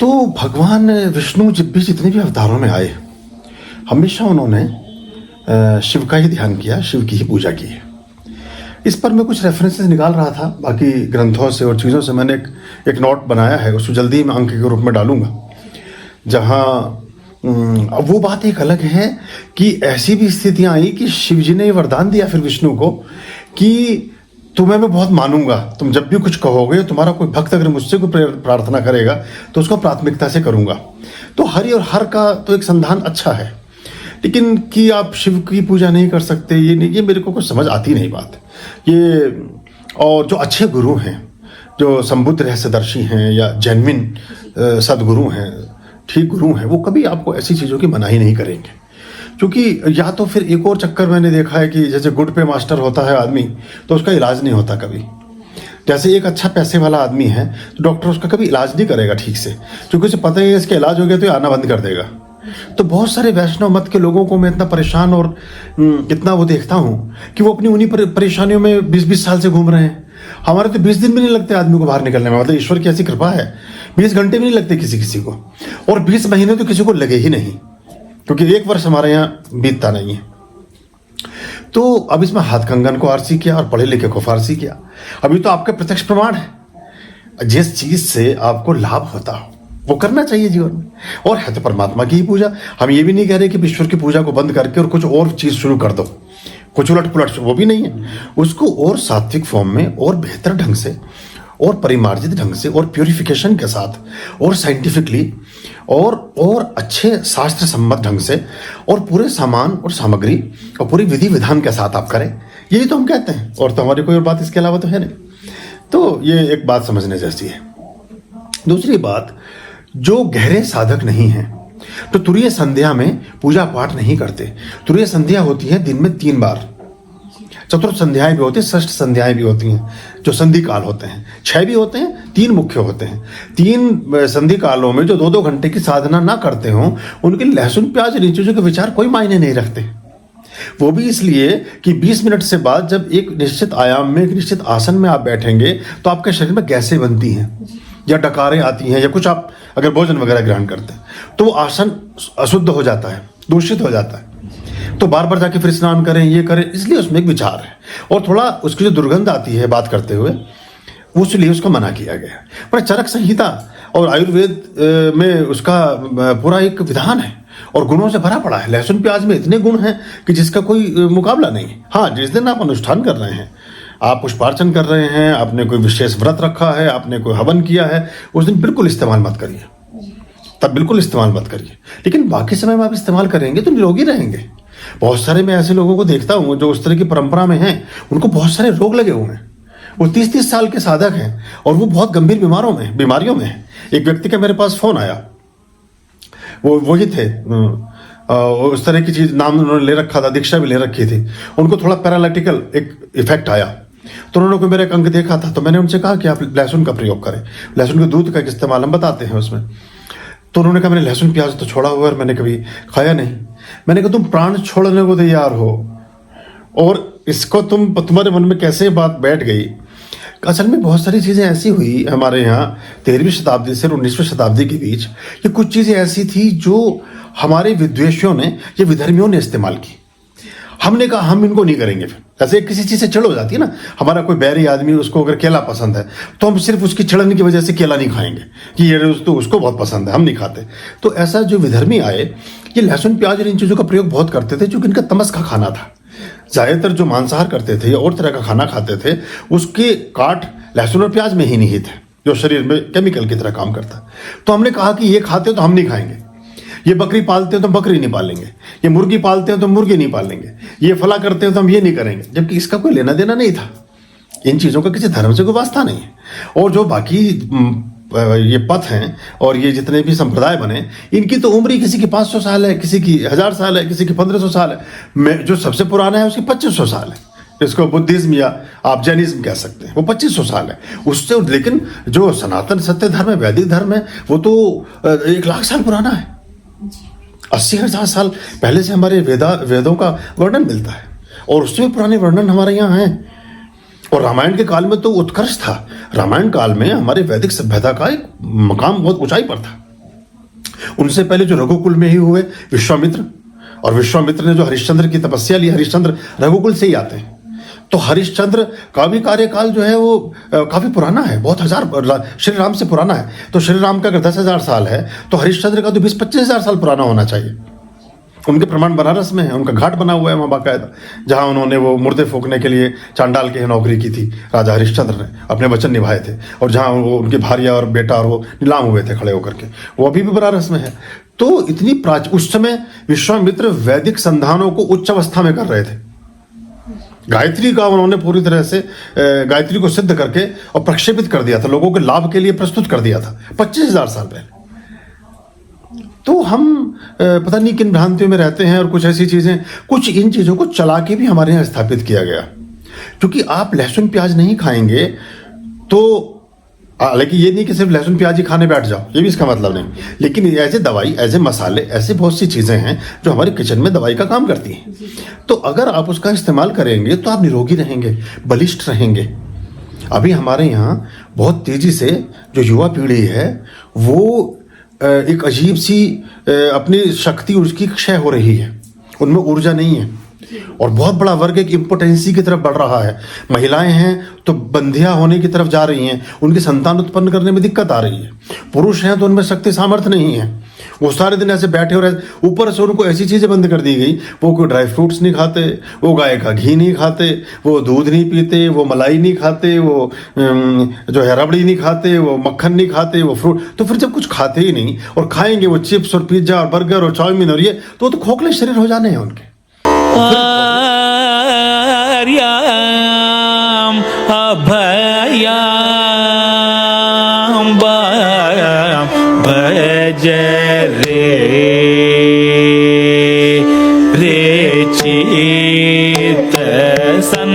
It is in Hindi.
तो भगवान विष्णु जब भी जितने भी अवतारों में आए, हमेशा उन्होंने शिव का ही ध्यान किया, शिव की ही पूजा की है। इस पर मैं कुछ रेफरेंसेस निकाल रहा था बाकी ग्रंथों से और चीज़ों से। मैंने एक नोट बनाया है, उसको जल्दी ही मैं अंक के रूप में डालूंगा, जहाँ अब वो बात एक अलग है कि ऐसी भी स्थितियां आई कि शिव जी ने वरदान दिया फिर विष्णु को कि तुम्हें मैं बहुत मानूंगा, तुम जब भी कुछ कहोगे, तुम्हारा कोई भक्त अगर मुझसे कोई प्रार्थना करेगा तो उसको प्राथमिकता से करूंगा। तो हरि और हर का तो एक संधान अच्छा है, लेकिन कि आप शिव की पूजा नहीं कर सकते, ये नहीं, ये मेरे को कुछ समझ आती नहीं बात ये। और जो अच्छे गुरु हैं, जो संबुद्ध रहस्यदर्शी हैं या जेन्युइन सदगुरु हैं, ठीक गुरु हैं, वो कभी आपको ऐसी चीज़ों की मनाही नहीं करेंगे। क्योंकि या तो फिर एक और चक्कर मैंने देखा है कि जैसे गुड पे मास्टर होता है आदमी, तो उसका इलाज नहीं होता कभी। जैसे एक अच्छा पैसे वाला आदमी है तो डॉक्टर उसका कभी इलाज नहीं करेगा ठीक से, क्योंकि उसे पता है इसका इलाज हो गया तो ये आना बंद कर देगा। तो बहुत सारे वैष्णव मत के लोगों को मैं इतना परेशान और इतना वो देखता हूँ कि वो अपनी उन्हीं परेशानियों में 20-20 साल से घूम रहे हैं। हमारे तो 20 दिन भी नहीं लगते आदमी को बाहर निकलने में, मतलब ईश्वर की ऐसी कृपा है, 20 घंटे भी नहीं लगते किसी किसी को, और 20 महीने तो किसी को लगे ही नहीं, क्योंकि 1 वर्ष हमारे यहाँ बीतता नहीं है। तो अब इसमें हाथ कंगन को आरसी किया और पढ़े लिखे को फारसी किया। अभी तो आपके प्रत्यक्ष प्रमाण है, जिस चीज से आपको लाभ होता हो वो करना चाहिए जीवन में, और है तो परमात्मा की ही पूजा। हम ये भी नहीं कह रहे कि ईश्वर की पूजा को बंद करके और कुछ और चीज शुरू कर दो, कुछ उलट पुलट, वो भी नहीं है। उसको और सात्विक फॉर्म में और बेहतर ढंग से और परिमार्जित ढंग से और प्योरिफिकेशन के साथ और साइंटिफिकली और अच्छे शास्त्र सम्मत ढंग से और पूरे सामान और सामग्री और पूरी विधि विधान के साथ आप करें, यही तो हम कहते हैं। और तो हमारी कोई और बात इसके अलावा तो है नहीं। तो ये एक बात समझने जैसी है। दूसरी बात, जो गहरे साधक नहीं हैं तो तुरीय संध्या में पूजा पाठ नहीं करते। तुरीय संध्या होती है दिन में 3 बार, चतुर्थ संध्याएं भी होती हैं, षष्ठ संध्याएं भी होती हैं, जो संधि काल होते हैं। 6 भी होते हैं, 3 मुख्य होते हैं। 3 संधि कालों में जो 2-2 घंटे की साधना ना करते हों, उनके लहसुन प्याज इन चीजों के विचार कोई मायने नहीं रखते। वो भी इसलिए कि 20 मिनट से बाद जब एक निश्चित आयाम में, एक निश्चित आसन में आप बैठेंगे तो आपके शरीर में गैसें बनती हैं या डकारें आती हैं, या कुछ आप अगर भोजन वगैरह ग्रहण करते हैं तो वो आसन अशुद्ध हो जाता है, दूषित हो जाता है। तो बार बार जाके फिर स्नान करें, ये करें, इसलिए उसमें एक विचार है। और थोड़ा उसकी जो दुर्गंध आती है बात करते हुए, वो इसलिए उसको मना किया गया। पर चरक संहिता और आयुर्वेद में उसका पूरा एक विधान है और गुणों से भरा पड़ा है। लहसुन प्याज में इतने गुण हैं कि जिसका कोई मुकाबला नहीं। हाँ, जिस दिन आप अनुष्ठान कर रहे हैं, आप पुष्पार्चन कर रहे हैं, आपने कोई विशेष व्रत रखा है, आपने कोई हवन किया है, उस दिन बिल्कुल इस्तेमाल मत करिए, तब बिल्कुल इस्तेमाल मत करिए। लेकिन बाकी समय में आप इस्तेमाल करेंगे तो निरोगी रहेंगे। बहुत सारे मैं ऐसे लोगों को देखता हूँ जो उस तरह की परंपरा में हैं, उनको बहुत सारे रोग लगे हुए हैं। वो 30-30 साल के साधक हैं और वो बहुत गंभीर बीमारियों में हैं। एक व्यक्ति का मेरे पास फोन आया, वो वही थे, उस तरह की चीज नाम उन्होंने ले रखा था, दीक्षा भी ले रखी थी। उनको थोड़ा पैरालिटिकल एक इफेक्ट आया, तो उन्होंने कोई मेरा एक अंक देखा था, तो मैंने उनसे कहा कि आप लहसुन का प्रयोग करें, लहसुन के दूध का इस्तेमाल हम बताते हैं उसमें। तो उन्होंने कहा मैंने लहसुन प्याज तो छोड़ा हुआ है, मैंने कभी खाया नहीं। मैंने कहा तुम प्राण छोड़ने को तैयार हो और इसको तुम्हारे मन में कैसे बात बैठ गई। असल में बहुत सारी चीज़ें ऐसी हुई हमारे यहाँ 13वीं शताब्दी से 19वीं शताब्दी के बीच, कि कुछ चीज़ें ऐसी थी जो हमारे विद्वेषियों ने, ये विधर्मियों ने इस्तेमाल की। हमने कहा हम इनको नहीं करेंगे। फिर ऐसे किसी चीज़ से चिढ़ हो जाती है ना, हमारा कोई बैरी आदमी, उसको अगर केला पसंद है तो हम सिर्फ उसकी चिढ़ने की वजह से केला नहीं खाएंगे कि ये तो उसको बहुत पसंद है, हम नहीं खाते। तो ऐसा जो विधर्मी आए, ये लहसुन प्याज और इन चीज़ों का प्रयोग बहुत करते थे, क्योंकि इनका तमस का खाना था। ज़्यादातर जो मांसाहार करते थे या और तरह का खाना खाते थे, उसके काट लहसुन और प्याज में ही निहित है, जो शरीर में केमिकल की तरह काम करता। तो हमने कहा कि ये खाते हो तो हम नहीं खाएंगे, ये बकरी पालते हो तो बकरी नहीं पालेंगे, ये मुर्गी पालते हो तो मुर्गी नहीं पालेंगे, ये फला करते हो तो हम ये नहीं करेंगे। जबकि इसका कोई लेना देना नहीं था, इन चीज़ों का किसी धर्म से कोई वास्ता नहीं है। और जो बाकी ये पथ हैं और ये जितने भी संप्रदाय बने, इनकी तो उम्र ही किसी की 500 साल है, किसी की 1000 साल है, किसी की 1500 साल है। जो सबसे पुराना है उसकी 2500 साल है। इसको बुद्धिज्म या आप जैनिज्म कह सकते हैं, वो 2500 साल है उससे। लेकिन जो सनातन सत्य धर्म है, वैदिक धर्म है, वो तो 1 लाख साल पुराना है। 80,000 साल पहले से हमारे वेदों का वर्णन मिलता है, और उससे भी पुराने वर्णन हमारे यहाँ हैं। और रामायण के काल में तो उत्कर्ष था। रामायण काल में हमारे वैदिक सभ्यता का एक मकाम बहुत ऊंचाई पर था। उनसे पहले जो रघुकुल में ही हुए विश्वामित्र, और विश्वामित्र ने जो हरिश्चंद्र की तपस्या ली, हरिश्चंद्र रघुकुल से ही आते हैं। तो हरिश्चंद्र का भी कार्यकाल जो है वो काफी पुराना है, बहुत हजार श्री राम से पुराना है। तो श्री राम का अगर 10,000 साल है तो हरिश्चंद्र का तो 20-25,000 साल पुराना होना चाहिए। उनके प्रमाण बनारस में है, उनका घाट बना हुआ है वहाँ बाकायदा, जहाँ उन्होंने वो मुर्दे फूकने के लिए चांडाल की नौकरी की थी राजा हरिश्चंद्र ने, अपने वचन निभाए थे, और जहाँ वो उनकी भारिया और बेटा और वो नीलाम हुए थे खड़े होकर के, वो अभी भी बनारस में है। तो इतनी उस समय विश्वामित्र वैदिक संधानों को उच्च अवस्था में कर रहे थे। गायत्री का उन्होंने पूरी तरह से गायत्री को सिद्ध करके और प्रक्षेपित कर दिया था, लोगों के लाभ के लिए प्रस्तुत कर दिया था 25,000 साल पहले। तो हम पता नहीं किन भ्रांतियों में रहते हैं, और कुछ ऐसी चीजें, कुछ इन चीजों को चला के भी हमारे यहाँ स्थापित किया गया। क्योंकि आप लहसुन प्याज नहीं खाएंगे तो, हालांकि ये नहीं कि सिर्फ लहसुन प्याज ही खाने बैठ जाओ, ये भी इसका मतलब नहीं, लेकिन एज ए दवाई, एज ए मसाले, ऐसे बहुत सी चीजें हैं जो हमारे किचन में दवाई का काम करती हैं। तो अगर आप उसका इस्तेमाल करेंगे तो आप निरोगी रहेंगे, बलिष्ठ रहेंगे। अभी हमारे यहाँ बहुत तेजी से जो युवा पीढ़ी है वो एक अजीब सी अपनी शक्ति उसकी क्षय हो रही है, उनमें ऊर्जा नहीं है, और बहुत बड़ा वर्ग एक इम्पोटेंसी की तरफ बढ़ रहा है। महिलाएं हैं तो बंधिया होने की तरफ जा रही हैं, उनकी संतान उत्पन्न करने में दिक्कत आ रही है। पुरुष हैं तो उनमें शक्ति सामर्थ्य नहीं है, वो सारे दिन ऐसे बैठे हो रहे। ऊपर से उनको ऐसी चीजें बंद कर दी गई, वो कोई ड्राई फ्रूट्स नहीं खाते, वो गाय का घी नहीं खाते, वो दूध नहीं पीते, वो मलाई नहीं खाते, वो जो है रबड़ी नहीं खाते, वो मक्खन नहीं खाते, वो फ्रूट। तो फिर जब कुछ खाते ही नहीं और खाएंगे वो चिप्स और पिज्जा और बर्गर और चाउमीन और ये, तो खोखले शरीर हो जाने हैं उनके। आर्याम अभयाम भज रे चित सन